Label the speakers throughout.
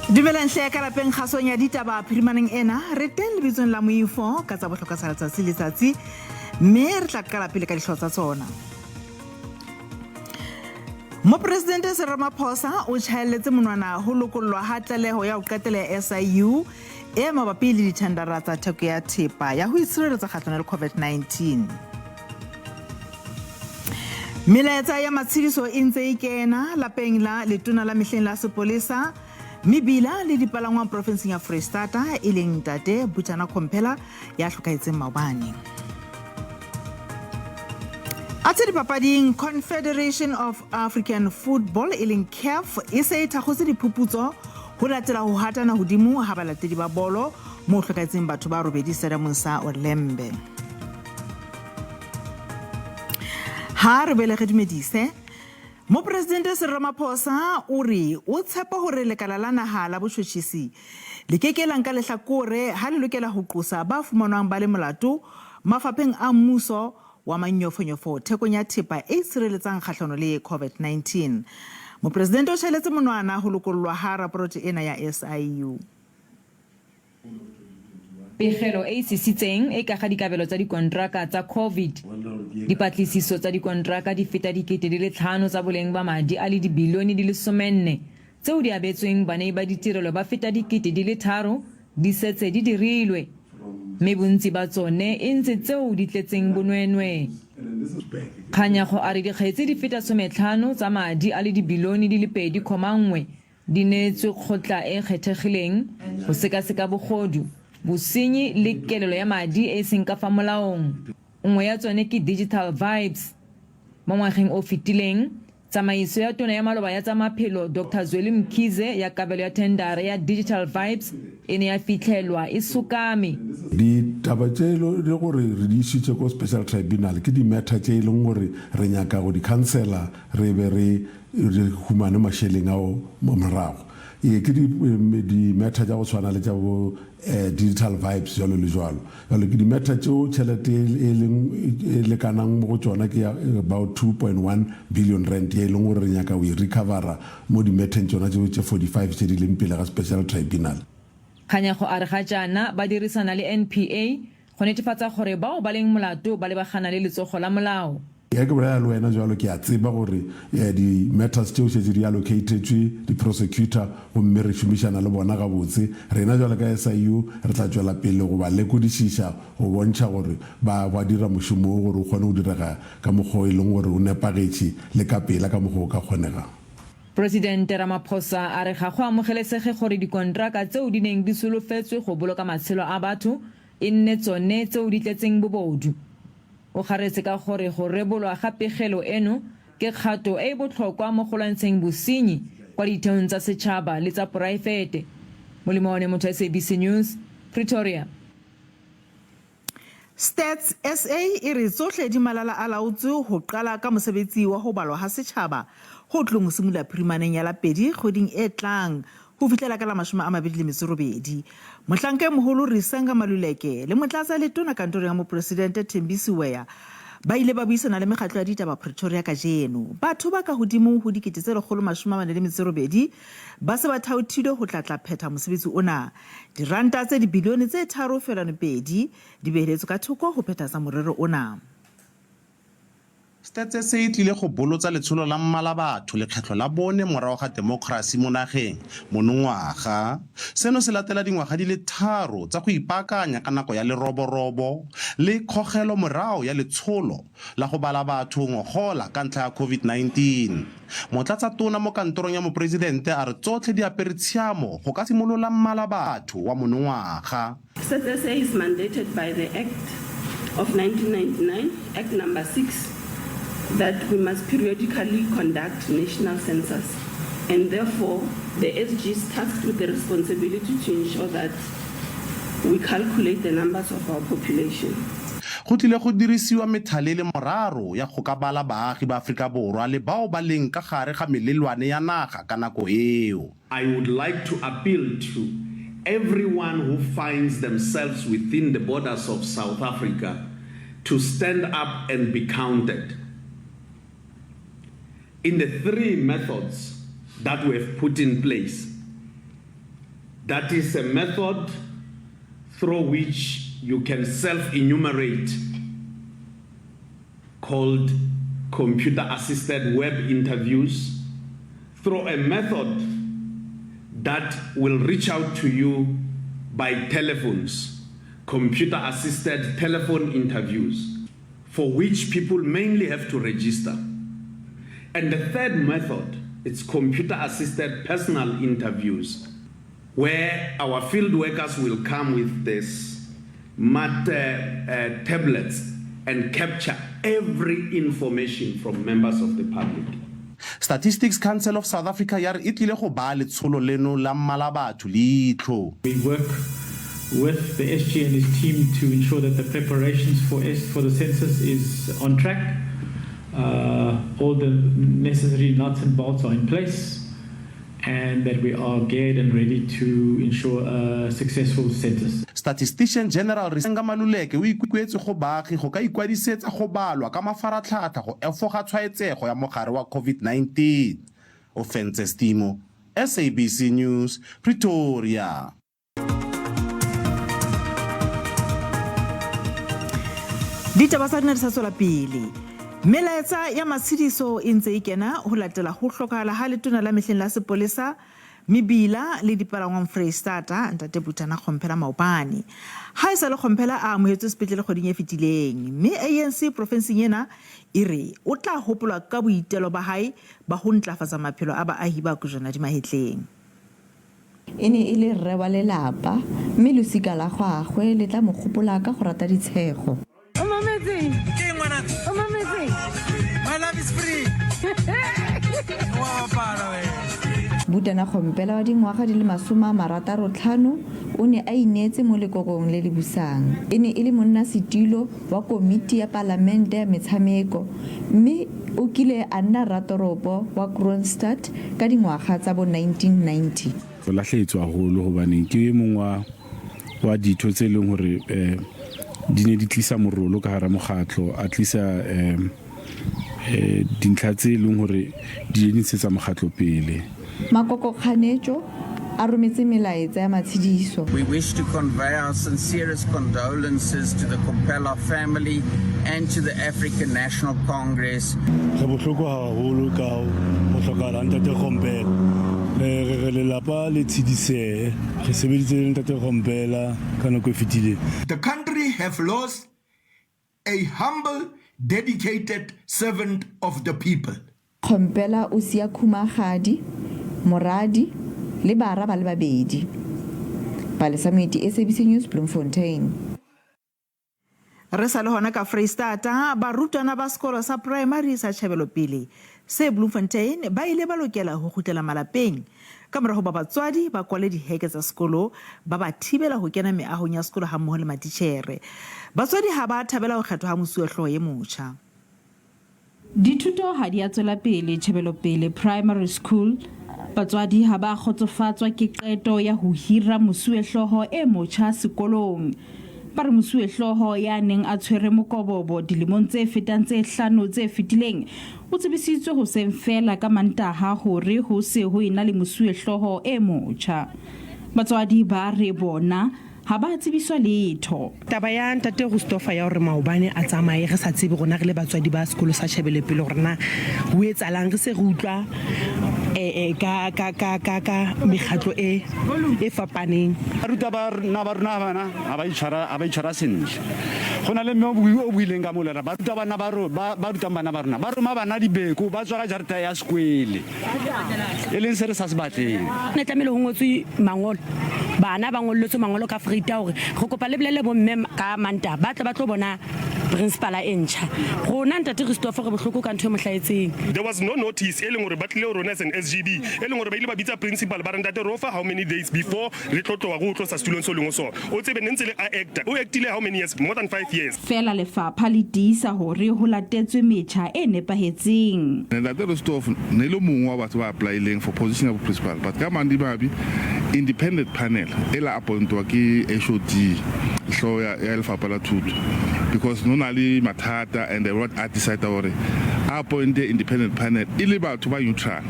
Speaker 1: Dumelang hle ka lapeng kgasong ya ditaba phirimaneng ena re teng lebitsong la moifo ka tsa bohlokwa sa letsatsi le letsatsi mme re tla ka pele ka dihlwa tsa tsona. Mopresidente Cyril Ramaphosa o tjhaelletse monwana ho lokollwa ha tlaleho ya ho qetela ya SIU e mabapi le dithendara tsa theko ya thepa ya ho itshireletsa kgahlano le COVID-19. Melaetsa ya matshidiso e ntse e kena lapeng la letona la mehleng la sepolesa Mibila le dipalangwang provinseng ya Freistata e leng Ntate Butana Komphela ya hlokahetseng maobane. Atse dipapading, Confederation of African Football e leng CAF e se e thakgotse diphuputso ho latela ho hatana hodimo ha balatedi ba bolo mo hlokahetseng batho ba robedi Stadiumong sa Olembe. Ha re bele re dumedise Mopresidente Cyril Ramaphosa o re o tshepa hore lekala la naha la botjhotjhisi le kekelang ka lehlakore ha le lokela ho qosa ba fumanwang ba le molato mafapheng a mmuso wa manyofonyofo thekong ya thepa e tshireletsang kgahlano le COVID-19. Mopresidente o tjhaelletse monwana ho lokollwa ha raporto ena ya SIU.
Speaker 2: Pegelo e sisitseng e ka ga dikabelo tsa dikontraka tsa COVID. Dipatlisiso tsa dikontraka di feta dikete di le 5 tsa boleng ba madi a le dibilione di le 14 tseo di abetsweng banei ba ditirelo ba feta dikete di le 3 di setse di dirilwe. Mme bontsi ba tsone e ntse tseo di tletseng bonwenwe. Kganyago a re dikgetse di feta 15 tsa madi a le dibilione di le 2.1 di neetswe kgotla e kgethegileng go sekaseka bogodu bosenyi le kelelo ya madi e seng ka fa molaong. Nngwe ya tsone ke Digital Vibes. Mo ngwageng o fetileng tsamaiso ya tona ya maloba ya tsa maphelo Dr. Zweli Mkhize ya kabelo ya tendara ya Digital Vibes e ne ya fitlhelwa e sukame.
Speaker 3: Ditaba tse le gore re di isitse ko special tribunal ke di matter tse leng gore re nyaka go di cancela re be re humane masheleng ao mo morago. Ke di matter tsa go tshwana le tsa bo Digital Vibes jalo le jalo. Jalo ke di matter tseo tšhelete e le kanang mo go tsona ke about 2.1 billion rand e leng gore re nyaka o e recovera mo di matter tsona tseo tse 45 tse di leng pele ga special tribunal.
Speaker 2: Kganyago a re ga jaana ba dirisana le NPA go netefatsa gore bao ba leng molato ba lebagana le letsogo la molao.
Speaker 3: Ya ke bolela le wena jalo ke a tseba gore di matters tseo se di allocated di prosecutor go mme re shumishana le bona ga botse rena jalo ka SIU re tla tswela pele go ba lekodishisha go bontsha gore ba dira moshumo gore o kgone go dira ka mogho e leng gore o nepagetše le ka pela ka mogho ka kgonega.
Speaker 2: Presidente Ramaphosa a re ga go amogelesege gore dikontraka tseo di neng di solofetswe go boloka matshelo a batho e nne tsone tseo di tletseng bobodu. O garetse ka gore go rebolwa ga pegelo eno ke kgato e botlhokwa mo go lwantsheng bosenyi kwa ditheong tsa setšhaba le tsa poraefete. Molemo wa motho SABC News, Pretoria.
Speaker 1: Stats SA e re tsohle di malala a laotswe ho qala ka mosebetsi wa ho balwa ha setjhaba ho tlong simula phirimaneng ya la 2 kgweding e tlang ho fihlela ka la 2028. Mohlanke moholo Risenga Maluleke le motlatsa letona kantorong ya mopresidente Thembisi Weya ba ile ba buisana le mekgatlo ya ditaba Pretoria ka jeno. Batho ba ka hodimo ho dikete tse 148 ba se ba thaothile ho tlatla phetha mosebetsi ona. Diranta tse dibilione tse 3.2 di beheletswe ka thoko ho phethahatsa morero ona.
Speaker 4: Stats se e tlile go bolotsa letsholo la mmala batho lekgetlo la bone morago ga demokrasi mo nageng monongwaga. Seno se latela dingwaga di le 3 tsa go ipaakanya ka nako ya leroborobo le kgogelo morao ya letsholo la go bala batho ngogola ka ntlha ya COVID-19. Motlatsa tona mo kantorong ya mopresidente a re tsotlhe di apere tshiamo go ka simolola mmala batho wa monongwaga.
Speaker 5: Stats is mandated by the Act of 1999, Act number 6, that we must periodically conduct national census, and therefore the SG is tasked with the responsibility to ensure that we calculate the numbers of our population.
Speaker 4: Go tlile go dirisiwa methale le moraro ya go ka bala baagi ba Afrika Borwa le bao ba leng ka gare ga melelwane ya naga ka nako eo.
Speaker 6: I would like to appeal to everyone who finds themselves within the borders of South Africa to stand up and be counted. In the 3 methods that we have put in place, That is a method through which you can self-enumerate, called computer-assisted web interviews, through a method that will reach out to you by telephones, computer-assisted telephone interviews, for which people mainly have to register. And the third method, it's computer-assisted personal interviews, where our field workers will come with this tablets and capture every information from members of the public.
Speaker 4: Statistics Council of South Africa ya re itlile go ba letsholo leno la mmala batho leitlo.
Speaker 7: We work with the SG and his team to ensure that the preparations for the census is on track. All the necessary nuts and bolts are in place, and that we are geared and ready to ensure a successful census.
Speaker 4: Statistician General Risenga Maluleke o ikuetse go baagi go ka ikwadisetsa go balwa ka mafaratlhatlha go efoga tshwaetsego ya mogare wa COVID-19. Offenses Timo, SABC News, Pretoria.
Speaker 1: Ditaba tsa rena di sa tswela pele. Melaetsa ya matshediso e ntse e kena ho latela ho hlokahala ha letona la mehleng la sepolesa mebila le dipalangwang Freistata ntate Butana Khompela Maopane. Ha isa le Khompela a amohetswe sepetlele kgoding e fetileng, mme ANC provinseng ena e re o tla hopola ka boitelo ba hae ba ho ntlafatsa maphelo a baahi ba kujana di mahetleng.
Speaker 8: Ene ile rre wa lelapa mme losika la gagwe le tla mo gopola ka go rata ditshego. Butana Khompela wa dingwaga di le 65 o ne a inetse mo lekokong le le busang. Ene ile monna setilo wa komiti ya palamente ya metshameko, mme o kile a nna ratoropo wa Kroonstad ka dingwaga tsa bo 1990.
Speaker 9: Go lahletswa haholo hobane ke mongwa wa ditho tse leng hore di ne di tlisa morolo ka hara mokgatlo, a tlisa dintlha tse leng hore di ntshetsa mokgatlo pele.
Speaker 8: Makoko Khanejo a rometse melaetsa ya matshediso.
Speaker 10: We wish to convey our sincerest condolences to the Khompela family and to the African National Congress.
Speaker 11: Re bohloko haholo ka ho hlokahala ntate Khompela. Re lelapa le tshedise re sebeditse ntate Khompela ka nako e fetileng.
Speaker 12: The country have lost a humble, dedicated servant of the people.
Speaker 8: Khompela o sia khumagadi, moradi le bara ba le babedi. Balesamiti SABC News, Bloemfontein.
Speaker 1: Re sa le hona ka Freistata barutwana ba sekolo sa primary sa Tjhabelopele se Bloemfontein ba ile ba lokela ho kgutlela malapeng ka mora ho ba batswadi ba kwale diheke tsa sekolo ba ba thibela ho kena meahong ya sekolo ha mmoho le matitjhere. Batswadi ha ba thabela ho kgethwa ha mosuwehlooho ye motjha.
Speaker 13: Dithuto ha di a tswela pele Tjhabelopele Primary School. Batswadi ha ba khotsofatswa ke qeto ya ho hira mosuwehlooho e motjha sekolong. Ba re mosuwehlooho ya neng a tshwere mokobobo dilemong tse fetang tse 5 tse fetileng o tsebisitswe ho seng fela ka Mantaha hore ho se ho ena le mosuwehlooho e motjha. Batswadi ba re bona ha ba tsebiswa letho.
Speaker 14: Taba ya ntate Gustofa ya hore Maobane a tsamaye re sa tsebe rona re le batswadi ba sekolo sa Tjhabelepele hore na ho etsalang re se re utlwa ka mekgatlo e fapaneng.
Speaker 15: Baruta ba rona bana a ba itshwara sentle. Go na le mme o buileng ka molera baruta bana ba ruta bana ba rona ba roma bana dibeko ba tswa ka jareta ya sekwele e leng se re sa se batleng.
Speaker 14: Ne tlamele ho ngotswe mangolo bana ba ngolletswe mangolo ka Freita hore go kopa le bolele bo mme ka Mantaha ba tlo bona principal a entšha rona ntate Christopher re bohloko ka ntho e mohlaetseng.
Speaker 16: There was no notice e leng hore ba tlile rona as an SGB e leng hore ba ile ba bitsa principal ba re ntate Rofa how many days before re tlotloa go tlosa setulong so lengo so o tsebe ntse le a actor o actile how many years, more than 5 years.
Speaker 13: Fela lefapha le tiisa hore ho latetswe metjha e nepahetseng.
Speaker 17: Ntate Christopher ne le mongwe wa batho ba applyileng for position of principal but ka mandi babi independent panel ela appointwa ke HOD hlo ya lefapha la thuto because no na le mathata and the what I decide hore appoint the independent panel ile batho ba neutral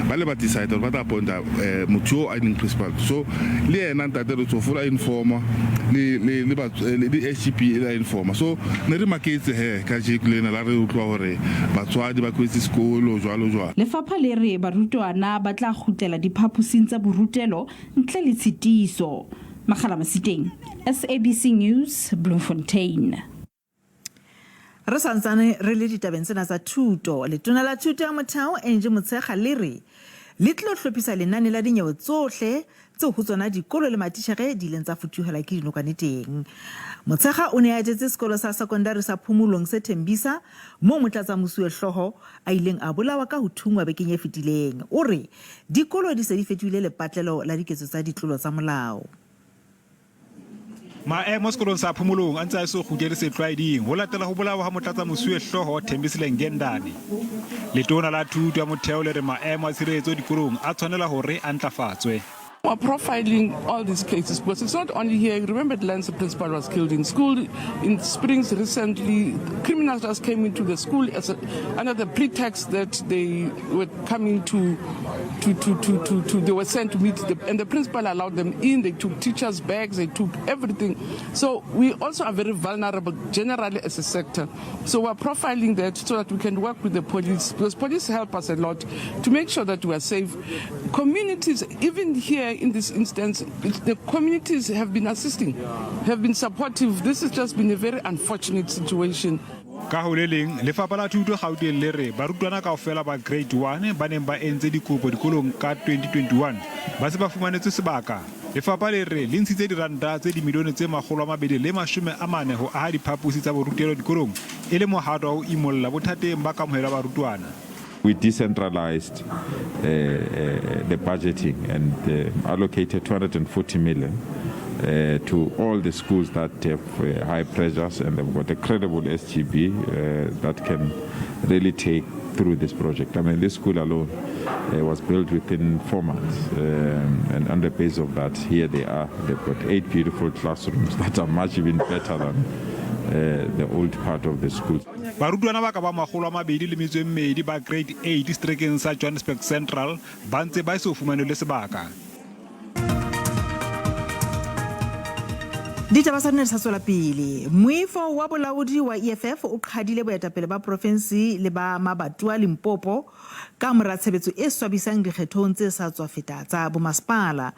Speaker 17: ba le ba decide ba tla appointa motho a principal. So le ena ntate re tsofola informa le SGB la informa. So ne re maketse he ka jekulena la re utlwa hore batswadi ba kwetse sekolo jwalo jwalo.
Speaker 13: Lefapha le re barutwana ba tla gutela diphaposing tsa borutelo ntle le tshitiso. Makgala Masiteng, SABC News, Bloemfontein.
Speaker 1: Re santsane re le ditabeng tsena tsa thuto. Letona la thuto ya motheo Enje Motshekga le re le tlo hlophisa lenane la dinyewe tsohle tseo ho tsona dikolo le matitjhere di leng tsa futuhela ke dinokwane teng. Motshekga o ne a etetse sekolo sa secondary sa Phomolong se Thembisa mo motlatsa mosuwehlooho a ileng a bolawa ka ho thungwa bekeng e fetileng. O re dikolo di se di fetohile lepatlelo la diketso tsa ditlolo tsa molao.
Speaker 18: Maemo sekolong sa Phomolong a ntse a se kgutele setlwaeding ho latela ho bolawa ha motlatsa mosuwehlooho Thembisile Ngendane. Letona la thuto ya motheo le re maemo a tshireletso dikolong a tshwanela hore a ntlafatswe.
Speaker 19: We're profiling all these cases because it's not only here. Remember, the Lancer principal was killed in school in Springs recently. Criminals just came into the school under the pretext that they were coming they were sent to meet and the principal allowed them in. They took teachers' bags, they took everything. So we also are very vulnerable generally as a sector. So we're profiling that so that we can work with the police, because police help us a lot to make sure that we are safe. Communities, even here in this instance, the communities have been assisting, have been supportive. This has just been a very unfortunate situation.
Speaker 18: Ka ho le leng lefapha la thuto Gauteng le re barutwana kaofela ba grade 1 ba neng ba entse dikopo dikolong ka 2021 ba se ba fumanetse sebaka. Lefapha le re le ntshitse diranta tse dimilione tse 240 ho aha diphaposi tsa borutelo dikolong e le mohato wa ho imolla bothateng ba kamohela barutwana.
Speaker 20: We decentralized the budgeting and allocated 240 million to all the schools that have high pressures, and they've got a credible SGB that can really take through this project. I mean, this school alone was built within 4 months, and on the base of that, here they are. They've got 8 beautiful classrooms that are much even better than the old part of the school.
Speaker 18: Barutwana ba ka ba 220 ba grade 8 districteng sa Johannesburg Central ba ntse ba se fumanele sebaka.
Speaker 1: Ditaba sa nne sa tswela pele. Moifo wa bolaodi wa EFF o qhadile boetapele ba province le ba mabatwa Limpopo ka mora tshebetso e swabisang dikgethong tse sa tswa feta tsa bomasepala.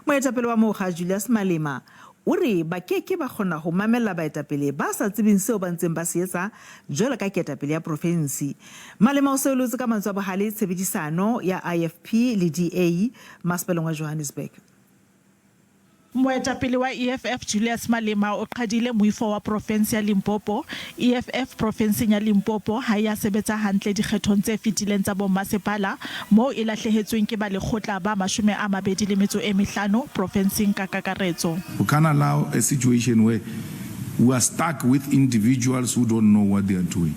Speaker 1: Moetapele wa Moga Julius Malema o re ba keke ba kgona ho mamella baetapele ba sa tsebeng seo ba ntseng ba se etsa jwalo ka ketapele ya province. Malema o seolotse ka mantswe a bohale tshebedisano ya IFP le DA masepaleng wa Johannesburg.
Speaker 21: Moetapele wa EFF Julius Malema o qhadile moifo wa province ya Limpopo. EFF province ya Limpopo ha ya sebetsa hantle dikgethong tse fetileng tsa bommasepala moo e lahlehetsweng ke ba lekgotla ba 25 provinceng ka kakaretso.
Speaker 22: We can't allow a situation where we are stuck with individuals who don't know what they are doing.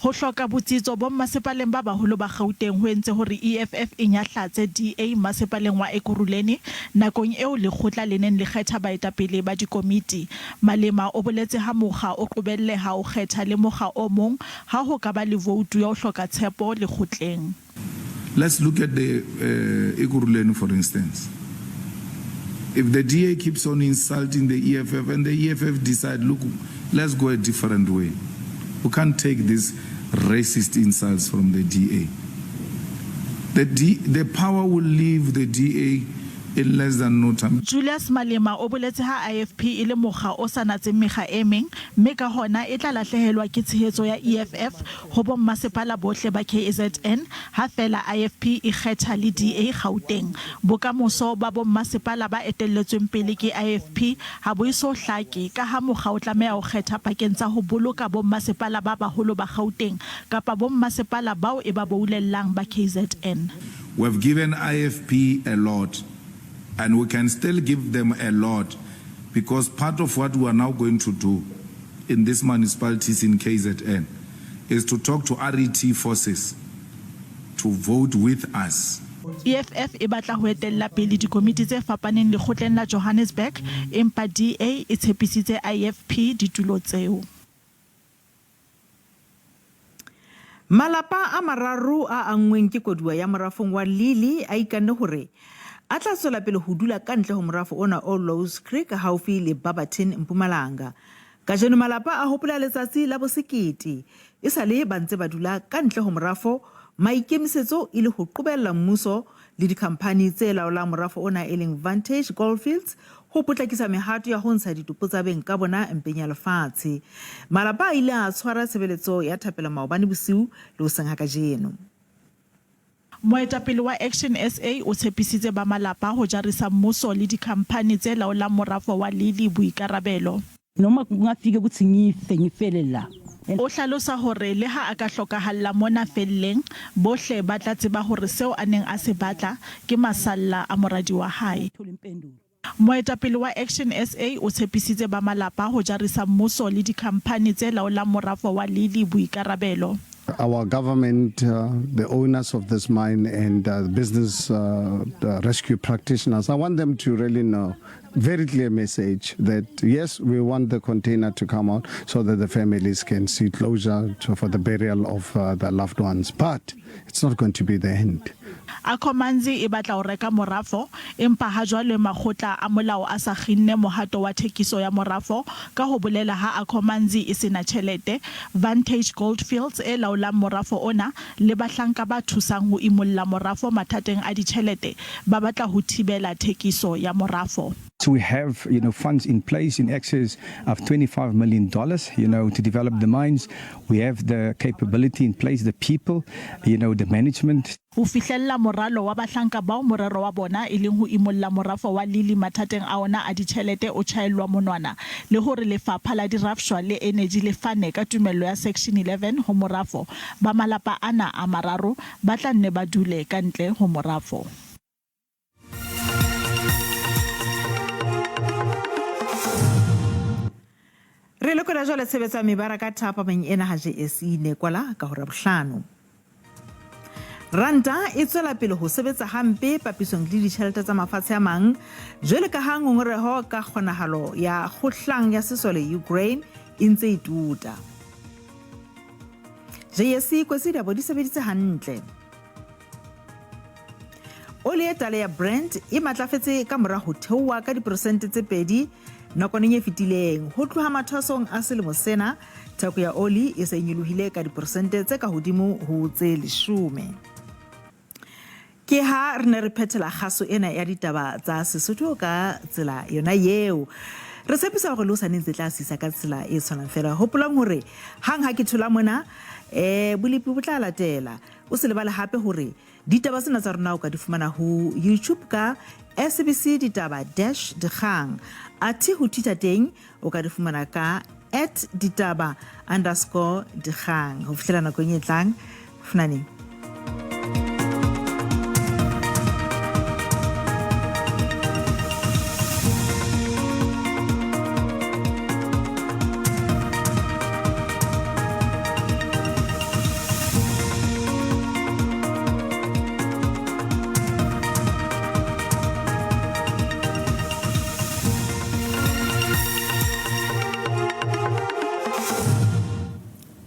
Speaker 21: Ho hloka botsitso bommasepaleng ba baholo ba Gauteng ho entse hore EFF e nyahlatse DA masepaleng wa Ekurhuleni nakong eo lekgotla le neng le kgetha baetapele ba dikomiti. Malema o boletse ha mokga o qobelleha o kgetha le mokga o mong ha ho ka ba le voutu ya ho hloka tshepo lekgotleng.
Speaker 22: Let's look at the Ekurhuleni, for instance. If the DA keeps on insulting the EFF and the EFF decide, look, let's go a different way. We can't take these racist insults from the DA. The power will leave the DA in less than no time.
Speaker 21: Julius Malema o boletse ha IFP ile mokga o sanatseng mekga e meng mme ka hona e tla lahlehelwa ke tshehetso ya EFF ho bommasepala bohle ba KZN ha fela IFP e kgetha le DA Gauteng. Bokamoso ba bommasepala ba etelletsweng pele ke IFP ha bo iso hlake ka ha mokga o tlameha ho kgetha pakeng tsa ho boloka bommasepala ba baholo ba Gauteng kapa bommasepala bao e ba boulellang ba KZN.
Speaker 22: We've given IFP a lot, and we can still give them a lot, because part of what we are now going to do in these municipalities in KZN is to talk to RET forces to vote with us.
Speaker 21: EFF e batla ho etella pele dikomiti tse fapaneng lekgotleng la Johannesburg empa DA e tshepisitse IFP ditulo tseo.
Speaker 1: Malapa a mararo a angweng ke koduwa ya morafong wa Lili a ikanne hore a tla tswela pele ho dula ka ntle ho morafo ona o Lows Creek haufi le Barberton Mpumalanga. Ka jeno malapa a hopola letsatsi la bosekete e sale ba ntse ba dula ka ntle ho morafo, maikemisetso ile ho qobella mmuso le dikhamphani tse laolang morafo ona e leng Vantage Goldfields ho potlakisa mehato ya ho ntsha ditopo tsa beng ka bona mpeng ya lefatshe. Malapa a ile a tshwara tshebeletso ya thapelo maobane bosiu le ho senga ka jeno.
Speaker 21: Moetapele wa Action SA o tshepisitse ba malapa ho jarisa mmuso le dikhamphani tse laolang morafo wa Lili boikarabelo.
Speaker 2: Noma kungafike kuthi ngife ngifele la.
Speaker 21: O hlalosa hore le ha a ka hlokahalla mona felleng bohle ba tla tseba hore seo a neng a se batla ke masalla a moradi wa hae. Moetapele wa Action SA o tshepisitse ba malapa ho jarisa mmuso le dikhamphani tse laolang morafo wa Lili boikarabelo.
Speaker 3: Our government, the owners of this mine and business the rescue practitioners, I want them to really know very clear message that yes, we want the container to come out so that the families can see closure for the burial of their loved ones. But it's not going to be the end.
Speaker 21: A Komanzi e batla ho reka morafo empa ha jwale makgotla a molao a sa kginne mohato wa thekiso ya morafo ka ho bolela ha a Komanzi e sena tjhelete. Vantage Goldfields e laolang morafo ona le bahlanka ba thusang ho imulla morafo mathateng a ditjhelete ba batla ho thibela thekiso ya morafo.
Speaker 23: So we have, funds in place in excess of $25 million, to develop the mines. We have the capability in place, the people, the management.
Speaker 21: Ho fihlella moralo wa bahlanka bao morero wa bona e leng ho imulla morafo wa Lili mathateng a ona a ditjhelete o tjhaelwa monwana le hore lefapha la dirafshwa le energy le fane ka tumello ya section 11 ho morafo ba malapa ana a mararo ba tla nne ba dule ka ntle ho morafo.
Speaker 1: Re lokola jwale tshebetsa mebaraka thapa beng ena ha JSE ne kwala ka hora bohlano. Ranta e tswela pele ho sebetsa hampe papisong le ditjhelete tsa mafatshe a mang jwale ka ha ngongoreho ka kgonahalo ya kgotlang ya sesole Ukraine e ntse e tuta. JSE kwesi da bodi sebeditse hantle. Oli e tala ya Brent e matlafetse ka mora ho theowa ka diperesente tse 2 nakoneng e fetileng ho tloha mathasong a selemo sena. Theko ya oli e se nyolohile ka diperesente tse ka hodimo ho tse 10. Ke ha re ne re phethela kgaso ena ya ditaba tsa Sesotho ka tsela yona yeo. Re tshepisa hore lo sa ntse tla sisa ka tsela e tshwanang fela. Hopolang hore hang ha ke thola mona bolipi bo tla latela. O se lebale hape hore ditaba tsena tsa rona o ka di fumana ho YouTube ka SABC ditaba-dikgang. Ati ho Twitter teng o ka di fumana ka @ditaba_dikgang. Ho fihlela nakong e tlang funaneng.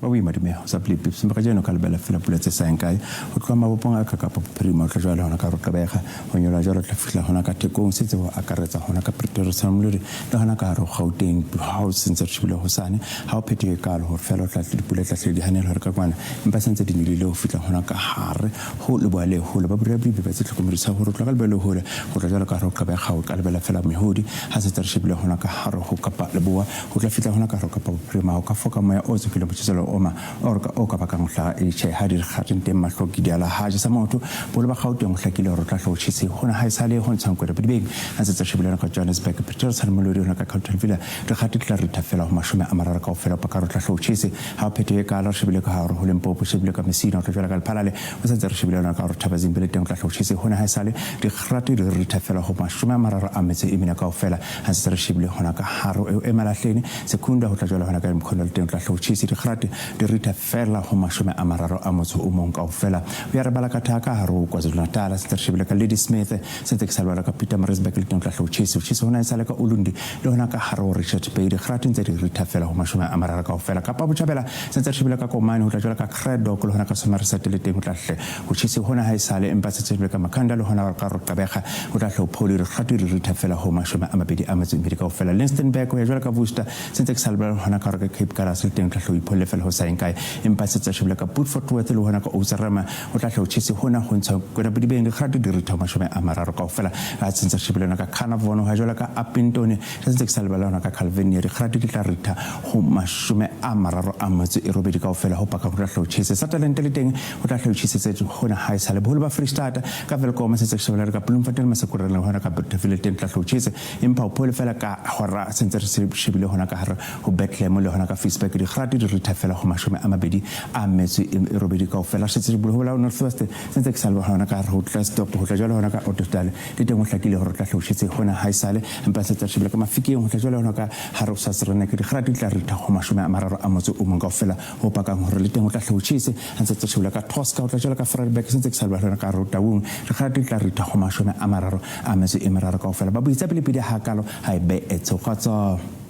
Speaker 24: Oui, madame, ça plaît plus. Je me rappelle quand elle fait la poulette 5 ans. Au cas où on a capable prima que je vais on a carré cabeja. On y a la joie de faire on a capté qu'on sait à carreta on a capté ressemble. On a carré Gauteng house census le Hosane. How petit car or fellow la poulette la di hanel her kawan. Passant de nilo fit on a carré. Hol le boile hol ba brebi be c'est comme ça hol la belle hol. Hol la carré cabeja ou calbella fait la mehodi. Has a ship le on a carré ho capa le bois. Hol la fit on a carré capa prima o kafoka mai o se kilo oma orka oka bakangla e che hadir khatin temma hlokidiala haja samoto bolo ba Gauteng hlakile ro tla hlotshise hona ha isale ho ntshang kwere bidibeng a setsa shibelana ka Johannesburg Peter Salmolori hona ka Gauteng villa re khatitla re thafela ho mashome a marara ka ofela pa ka ro tla hlotshise ha phete ka la shibele ka ha ro ho Lempopo shibele ka Mesina tla jwala ka Lephalale o setsa re shibelana ka ro Thabazimbele teng tla hlotshise hona ha isale re khrati re thafela ho mashome a marara a metse e mina ka ofela ha setsa re shibele hona ka haro e malahleni sekunda ho tla jwala hona ka Mkhonto teng tla hlotshise re khrati di ritha fela go mashome a mararo a motho o mong kaofela o ya re bala ka thaka ha ro KwaZulu-Natal se tshebile ka Lady Smith se tse salwa ka Peter Marisburg le tla hlotshise hona e sale ka Ulundi le hona ka Haro Richard Pedi krateng tse di ritha fela go mashome a mararo kaofela ka pa botjhabela se tshebile ka Komane ho tla jwala ka Credo le hona ka Somerset le teng ho tla hle ho tshise hona ha e sale empa se tshebile ka Makanda le hona ka Rokabega ho tla hle pholi re kgati re ritha fela go mashome a mabedi a metso mbedi kaofela Lichtenburg ho ya jwala ka Worcester se tse salwa hona ka Cape Karas le teng tla hle iphole fela ho saenkai empa se tshebile ka Woodford Worth le hona ka Ousarama ho tla hle ho tshise hona ho ntsha kona bodibeng kgati di ritha mashome a mararo kaofela a tsentse tshebile ka Carnarvon ha jwala ka Upington se tse salwa hona ka Calvin re kgati di tla ritha go mashome a mararo a metso e robedi kaofela ho paka ho tla hle ho tshise Sutherland le teng ho tla hle ho tshise tse hona ha e sale boholo ba Free State ka Velkom se tse shebela ka Bloemfontein Masekoreng le hona ka Bothaville teng tla hle ho tshise empa ho phole fela ka hora sentse re shebile hona ka hare ho Bethlehem le hona ka Facebook di kgati di ritha fela go mashome a mabedi a metso e robedi kaofela se tse boholo la Northwest sentse ke salwa hona ka ho tla stop ho tla jwala hona ka Ottosdal le teng ho hlakile hore tla hle ho tshise hona ha e sale empa se tse shebile ka Mafikeng ho tla jwala hona ka hare sa Serena ke di kgati tla ritha go mashome a mararo a motso o mong kaofela ho pakang hore le teng ho tla hle ho tshise ntse tse shebile ka Tosca ho tla jwala ka Frederick sentse ke salwa hona ka Rotaung re kgati tla ritha go mashome a mararo a metso e mararo kaofela ba buitsa pele ha kalo ha e be e tsokatsa